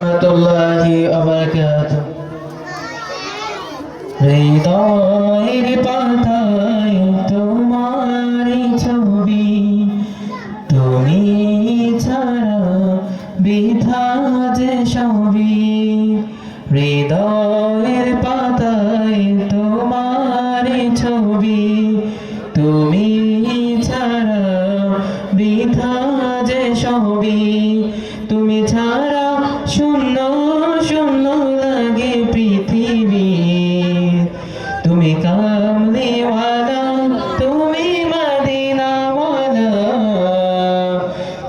রাহমাতুল্লাহি ওয়া বারাকাতুহু। হৃদয়ের পাতায় তোমারই ছবি, তুমি ছাড়া বৃথা যে সবই। হৃদয়ের পাতায় তোমারই ছবি, তুমি ছাড়া বৃথা যে সবই। তুমি ছাড়া শূন্য শূন্য লাগে পৃথিবী। তুমি কামলিওয়ালা, তুমি মদিনাওয়ালা,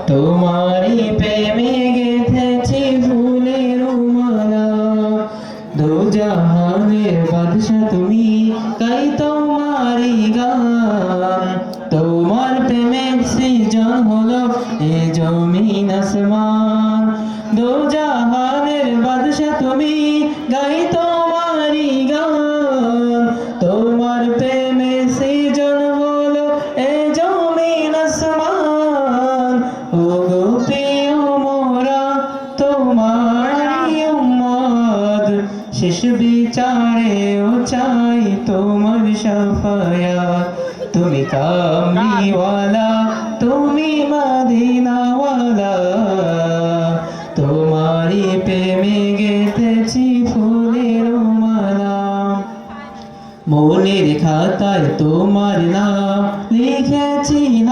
তোমারই প্রেমে গেঁথেছি ফুলের মালা। দু জাহানের বাদশা তুমি, তাই তোমারই গান। তোমার প্রেমে সৃজন হলো এ জমিন আসমান। দু জাহানের বাদশা তুমি, গাই তোমারই গান। তোমার প্রেমে সৃজন হলো এ জমিন আসমান। ও গো প্রিয় মোরা তোমারই উম্মত, শেষ বিচারেও চাই তোমার শাফায়াত। তুমি কামলিওয়ালা, তুমি মদিনাওয়ালা, তোমারই প্রেমে গেঁথেছি ফুলের মালা। মনের খাতায় তোমার নাম